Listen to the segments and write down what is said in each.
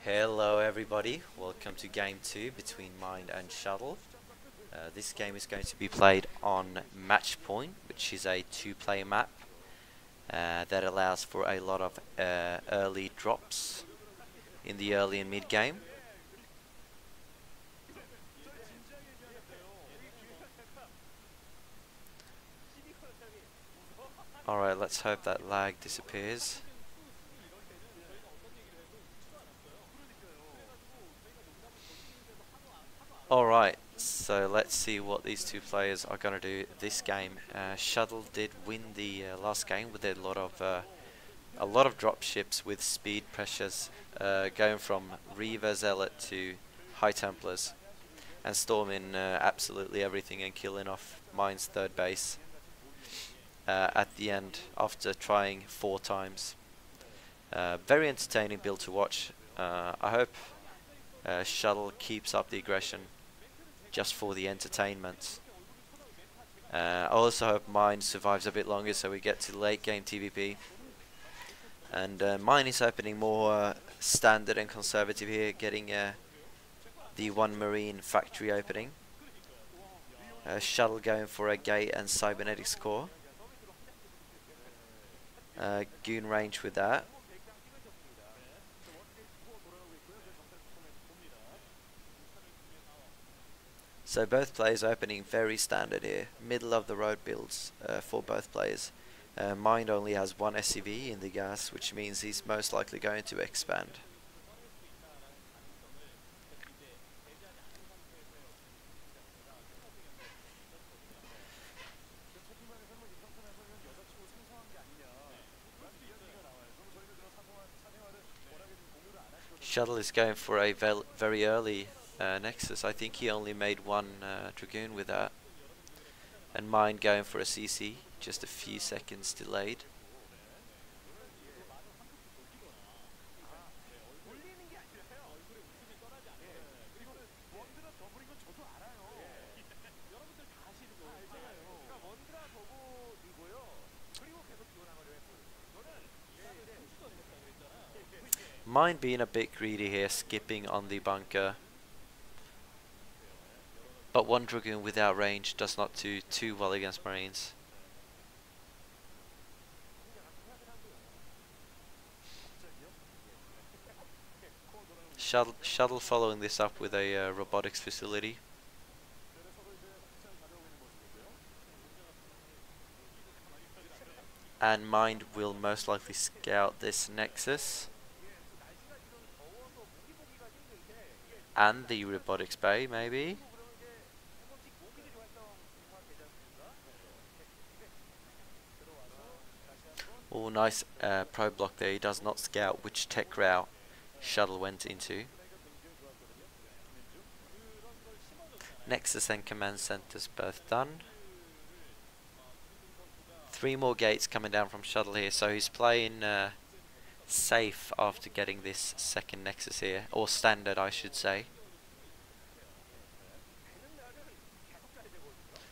Hello everybody, welcome to game 2 between Mind and Shuttle. This game is going to be played on Match Point, which is a two-player map that allows for a lot of early drops in the early and mid game. Alright, let's hope that lag disappears. Alright, so let's see what these two players are going to do this game. Shuttle did win the last game with a lot of drop ships with speed pressures, going from Reaver Zealot to High Templars, and storming absolutely everything and killing off Mind's third base at the end after trying 4 times. Very entertaining build to watch. I hope Shuttle keeps up the aggression just for the entertainment. I also hope Mind survives a bit longer so we get to late game TVP. And Mine is opening more standard and conservative here, getting the 1 Marine factory opening. Shuttle going for a gate and cybernetics core. Goon range with that. So both players opening very standard here, middle of the road builds for both players. Mind only has 1 SCV in the gas, which means he's most likely going to expand. Shuttle is going for a very early Nexus. I think he only made 1 Dragoon with that. And Mind going for a CC, just a few seconds delayed. Mind being a bit greedy here, skipping on the bunker. But 1 Dragoon without range does not do too well against Marines. Shuttle following this up with a robotics facility. And Mind will most likely scout this Nexus. And the robotics bay, maybe. Oh, nice pro block there. He does not scout which tech route Shuttle went into. Nexus and command centers both done. 3 more gates coming down from Shuttle here, so he's playing safe after getting this second Nexus here, or standard I should say.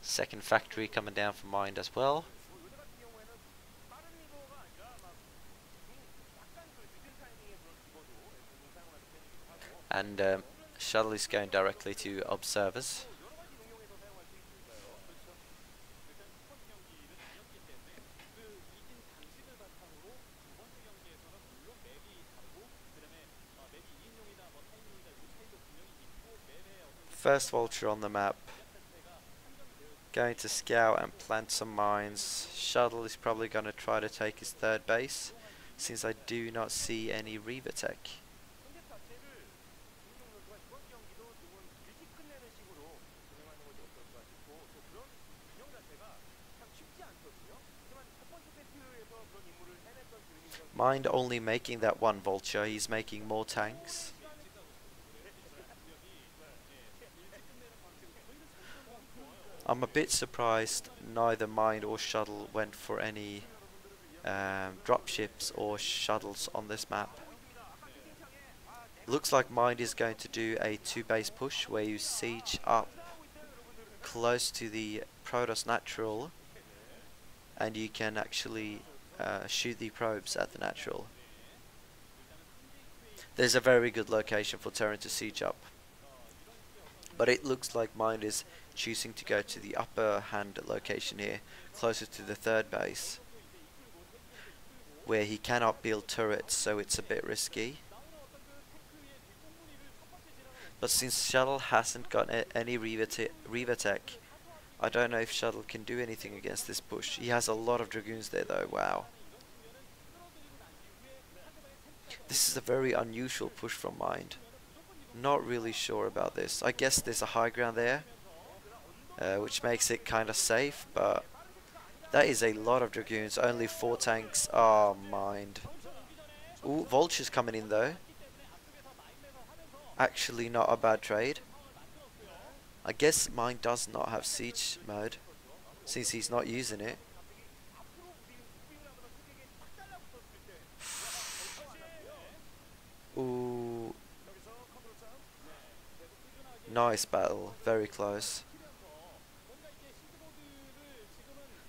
Second factory coming down from Mind as well. And Shuttle is going directly to observers. First vulture on the map. Going to scout and plant some mines. Shuttle is probably going to try to take his third base, since I do not see any Reaver tech. Mind only making that 1 vulture, he's making more tanks. I'm a bit surprised neither Mind or Shuttle went for any dropships or shuttles on this map. Looks like Mind is going to do a 2 base push where you siege up close to the Protoss natural and you can actually shoot the probes at the natural. There's a very good location for Terran to siege up. But it looks like Mind is choosing to go to the upper hand location here, closer to the third base, where he cannot build turrets, so it's a bit risky. But since Shuttle hasn't got any Reaver tech, I don't know if Shuttle can do anything against this push. He has a lot of Dragoons there though, wow. This is a very unusual push from Mind. Not really sure about this. I guess there's a high ground there, which makes it kind of safe, but that is a lot of Dragoons, only 4 tanks. Oh, Mind. Ooh, Vulture's coming in though. Actually not a bad trade. I guess Mind does not have siege mode, since he's not using it. Ooh. Nice battle, very close.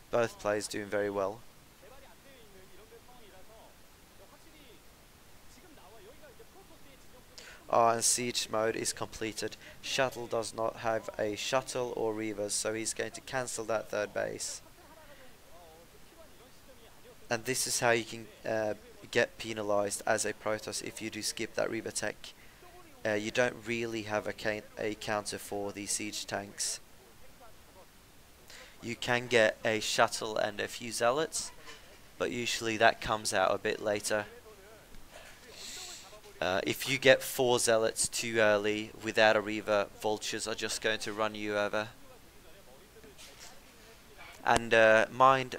Both players doing very well. And siege mode is completed. Shuttle does not have a shuttle or reavers, so he's going to cancel that third base. And this is how you can get penalized as a Protoss if you do skip that reaver tech. You don't really have a counter for the siege tanks. You can get a shuttle and a few zealots, but usually that comes out a bit later. If you get 4 zealots too early without a reaver, vultures are just going to run you over. And Mind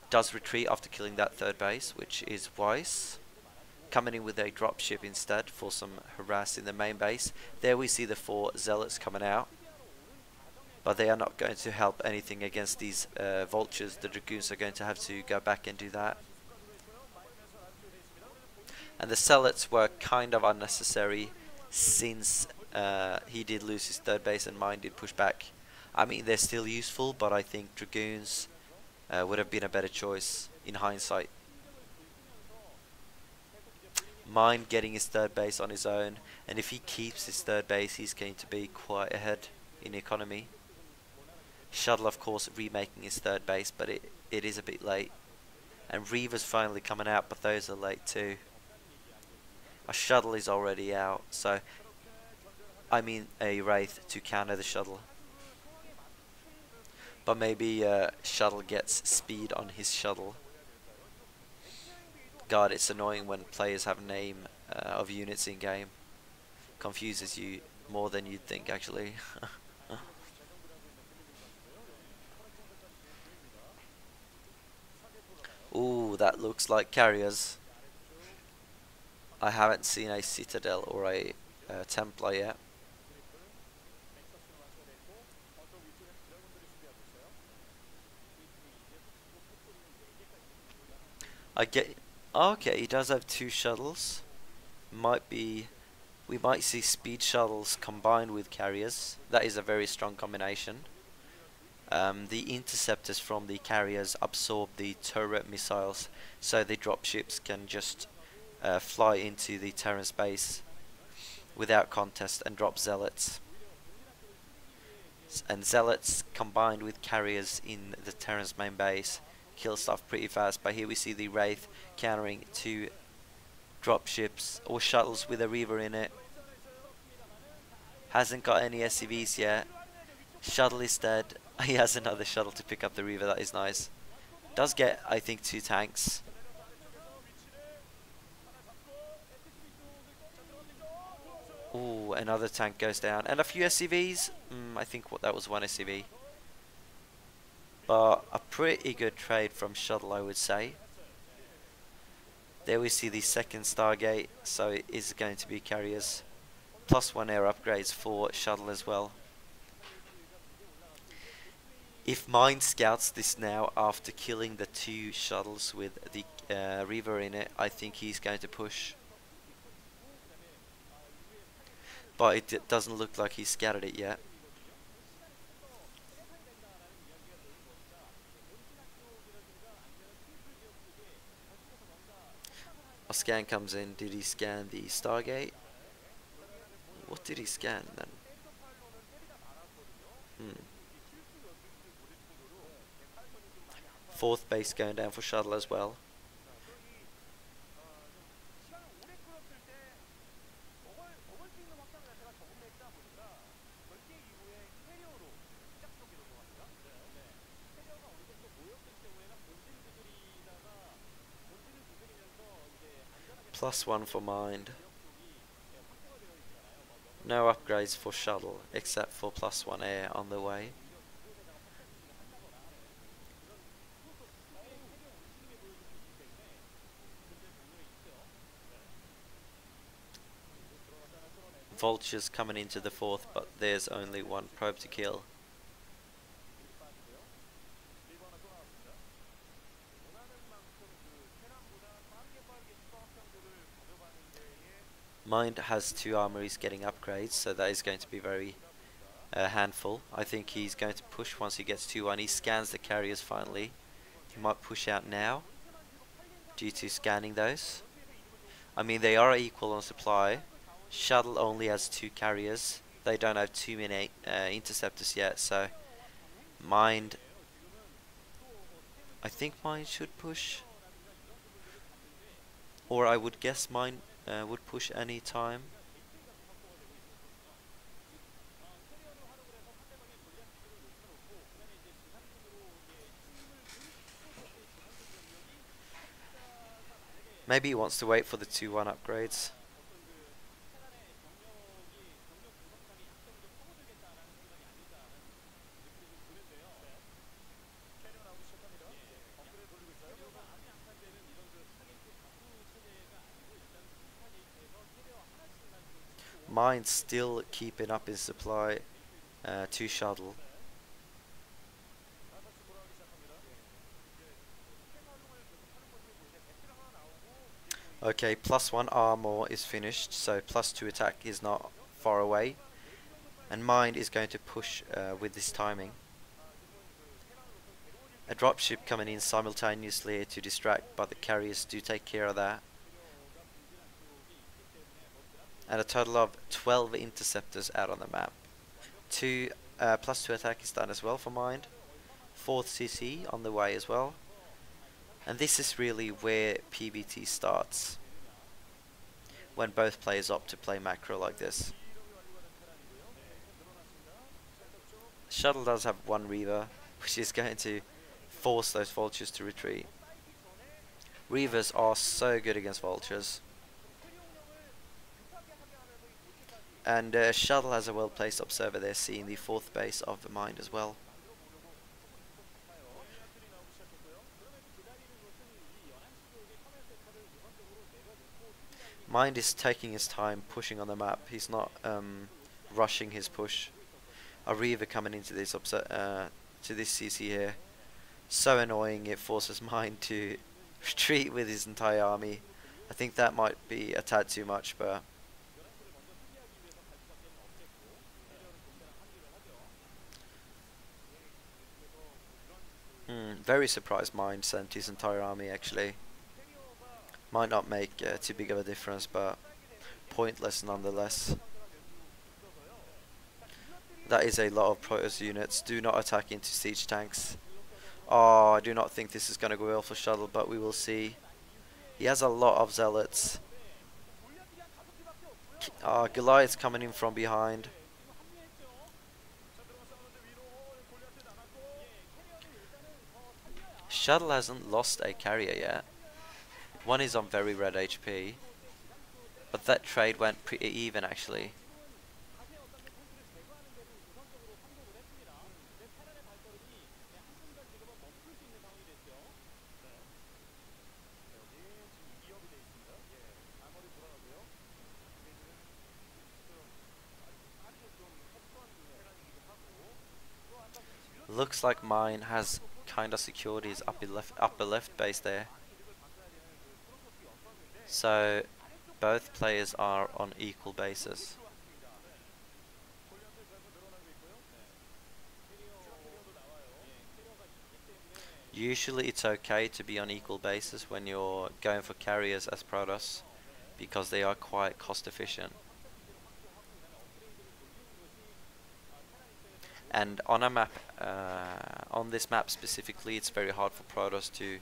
does retreat after killing that third base, which is wise. Coming in with a dropship instead for some harass in the main base. There we see the 4 zealots coming out, but they are not going to help anything against these vultures. The dragoons are going to have to go back and do that. And the zealots were kind of unnecessary, since he did lose his third base and Mind did push back. I mean, they're still useful, but I think dragoons would have been a better choice in hindsight. Mind getting his third base on his own, and if he keeps his third base, he's going to be quite ahead in economy. Shuttle, of course, remaking his third base, but it is a bit late. And Reaver's finally coming out, but those are late too. A shuttle is already out, so I mean a Wraith to counter the shuttle. But maybe Shuttle gets speed on his shuttle. God, it's annoying when players have name of units in game. Confuses you more than you'd think, actually. Ooh, that looks like carriers. I haven't seen a Citadel or a Templar yet. Okay, he does have 2 shuttles. We might see speed shuttles combined with carriers. That is a very strong combination. The interceptors from the carriers absorb the turret missiles, so the dropships can just fly into the Terran base without contest and drop zealots. And zealots combined with carriers in the Terran's main base kill stuff pretty fast. But here we see the Wraith countering 2 dropships or shuttles with a Reaver in it. Hasn't got any SCVs yet. Shuttle is dead. He has another shuttle to pick up the Reaver. That is nice. Does get, I think, 2 tanks. Ooh, another tank goes down. And a few SCVs. I think that was 1 SCV. But a pretty good trade from Shuttle, I would say. There we see the second Stargate, so it is going to be carriers. +1 air upgrades for Shuttle as well. If Mind scouts this now after killing the 2 shuttles with the Reaver in it, I think he's going to push. But it doesn't look like he's scouted it yet. scan comes in. Did he scan the Stargate? What did he scan then? Fourth base going down for Shuttle as well. +1 for Mind. No upgrades for Shuttle except for +1 air on the way. Vultures coming into the fourth, but there's only one probe to kill. Mind has 2 armories getting upgrades, so that is going to be very handful. I think he's going to push once he gets 2-1. He scans the carriers finally. He might push out now due to scanning those. I mean, they are equal on supply. Shuttle only has 2 carriers. They don't have too many interceptors yet, so Mind... I think Mind should push. Or I would guess Mind would push any time. Maybe he wants to wait for the 2-1 upgrades. Mind's still keeping up his supply to Shuttle. Okay, +1 armor is finished, so +2 attack is not far away. And Mind is going to push with this timing. A dropship coming in simultaneously to distract, but the carriers do take care of that. And a total of 12 interceptors out on the map. +2 attack is done as well for Mind. 4th CC on the way as well. And this is really where PvT starts, when both players opt to play macro like this. Shuttle does have 1 Reaver, which is going to force those vultures to retreat. Reavers are so good against vultures. And Shuttle has a well-placed observer there, seeing the 4th base of the Mind as well. Mind is taking his time pushing on the map. He's not rushing his push. A Reaver coming into this to this CC here. So annoying, it forces Mind to retreat with his entire army. I think that might be a tad too much, but very surprised Mind sent his entire army actually. Might not make too big of a difference, but pointless nonetheless. That is a lot of Protoss units. Do not attack into siege tanks. Oh, I do not think this is going to go well for Shuttle, but we will see. He has a lot of zealots. Goliath's coming in from behind. Shuttle hasn't lost a carrier yet. One is on very red HP, but that trade went pretty even actually. Looks like mine has kinda secured his upper left base there. So both players are on equal bases. Usually it's okay to be on equal basis when you're going for carriers as Protoss, because they are quite cost efficient. And on a map, on this map specifically, it's very hard for Protoss to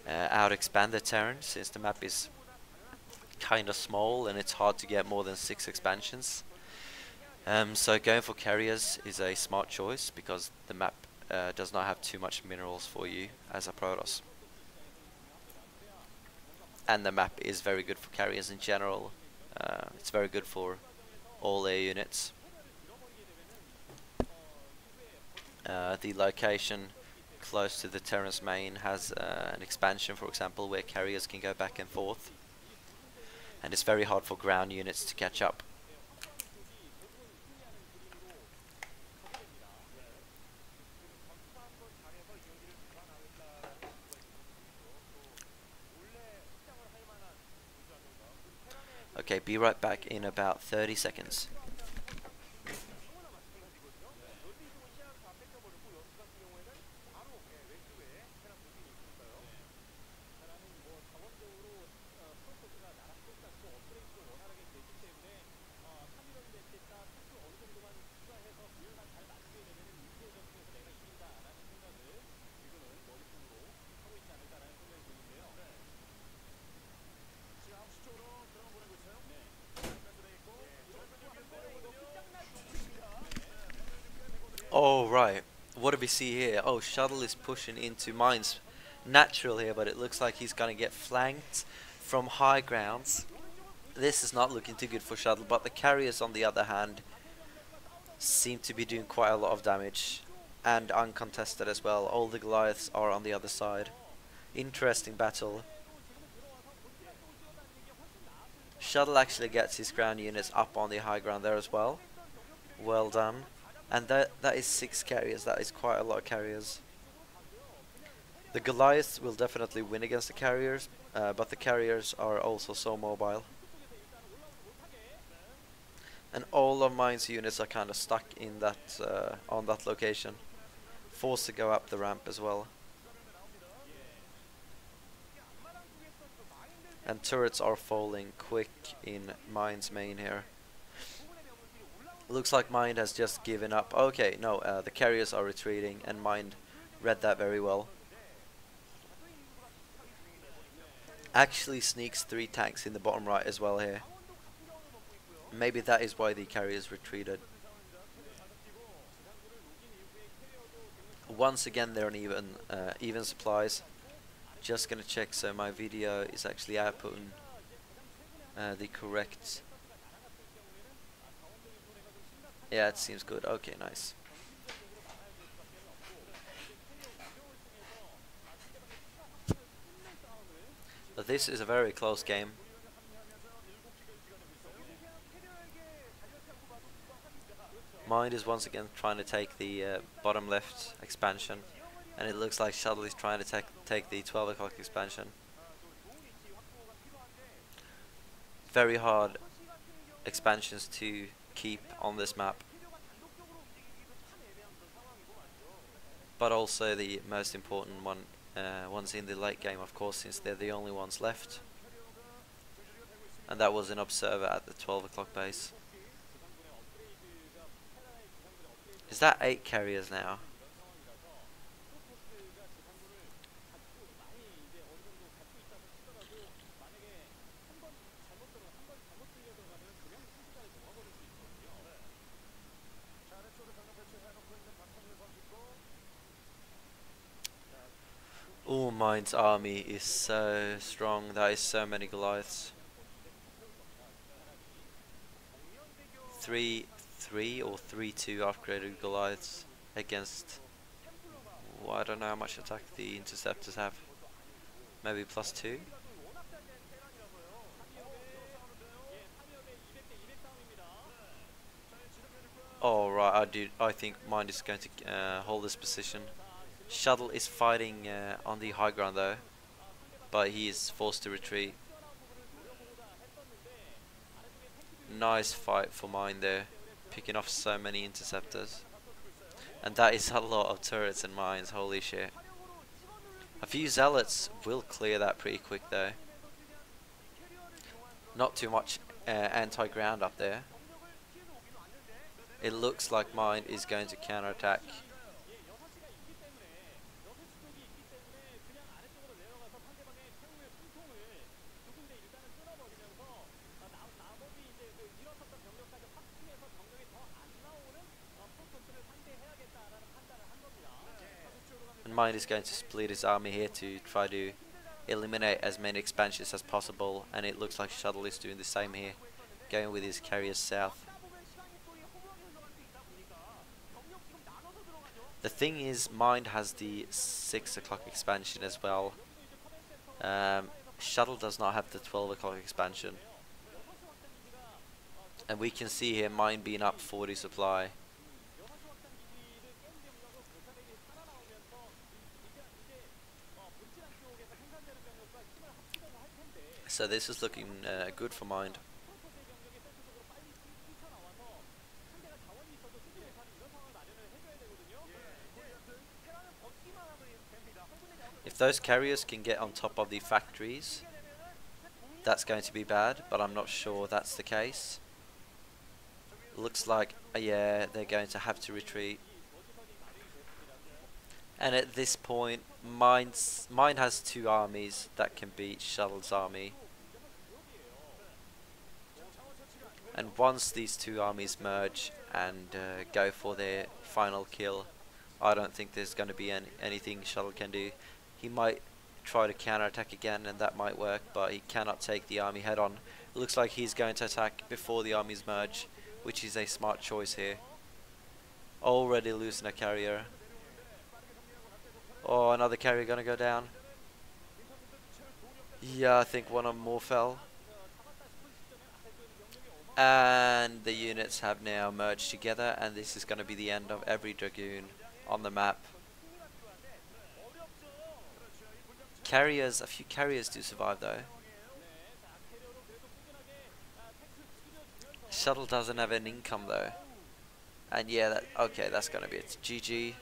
out expand the Terran, since the map is kind of small and it's hard to get more than 6 expansions. So going for carriers is a smart choice, because the map does not have too much minerals for you as a Protoss. And the map is very good for carriers in general. It's very good for all air units. The location close to the Terran's main has an expansion, for example, where carriers can go back and forth. And it's very hard for ground units to catch up. Okay, be right back in about 30 seconds. Oh, right. What do we see here? Oh, Shuttle is pushing into mines natural here, but it looks like he's going to get flanked from high grounds. This is not looking too good for Shuttle, but the carriers, on the other hand, seem to be doing quite a lot of damage, and uncontested as well. All the Goliaths are on the other side. Interesting battle. Shuttle actually gets his ground units up on the high ground there as well. Well done. And that is 6 carriers. That is quite a lot of carriers. The Goliaths will definitely win against the carriers, but the carriers are also so mobile. And all of mine's units are kind of stuck in that on that location, forced to go up the ramp as well. And turrets are falling quick in mine's main here. Looks like Mind has just given up. Okay, no, the carriers are retreating, and Mind read that very well. Actually sneaks 3 tanks in the bottom right as well here. Maybe that is why the carriers retreated. Once again, they're on even supplies. Just gonna check so my video is actually outputting the correct. Yeah, it seems good. Okay, nice. But this is a very close game. Mind is once again trying to take the bottom left expansion, and it looks like Shuttle is trying to take the 12 o'clock expansion. Very hard expansions to keep on this map, but also the most important ones in the late game, of course, since they're the only ones left. And that was an observer at the 12 o'clock base. Is that 8 carriers now? Oh, Mind's army is so strong. That is so many Goliaths. 3-3 or 3-2 upgraded Goliaths against, well, I don't know how much attack the interceptors have. Maybe +2. Oh right, I think Mind is going to hold this position. Shuttle is fighting on the high ground though, but he is forced to retreat. Nice fight for Mind there, picking off so many interceptors. And that is a lot of turrets and mines, holy shit. A few zealots will clear that pretty quick though. Not too much anti-ground up there. It looks like Mind is going to counterattack. And Mind is going to split his army here to try to eliminate as many expansions as possible, and it looks like Shuttle is doing the same here, going with his carriers south. The thing is, Mind has the 6 o'clock expansion as well. Shuttle does not have the 12 o'clock expansion. And we can see here Mind being up 40 supply. So this is looking good for Mind. If those carriers can get on top of the factories, that's going to be bad, but I'm not sure that's the case. Looks like, yeah, they're going to have to retreat. And at this point, Mind has 2 armies that can beat Shuttle's army. And once these 2 armies merge and go for their final kill, I don't think there's going to be anything Shuttle can do. He might try to counterattack again, and that might work, but he cannot take the army head on. It looks like he's going to attack before the armies merge, which is a smart choice here. Already losing a carrier. Oh, another carrier gonna go down. Yeah, I think one of them more fell. And the units have now merged together, and this is going to be the end of every Dragoon on the map. Carriers, a few carriers do survive though. Shuttle doesn't have an income though. And yeah, okay, that's going to be it. GG.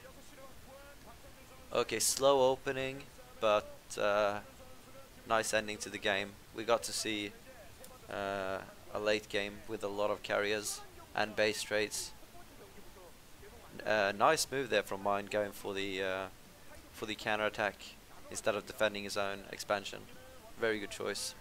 Okay, slow opening, but nice ending to the game. We got to see a late game with a lot of carriers and base trades. Nice move there from Mind, going for the counter attack instead of defending his own expansion. Very good choice.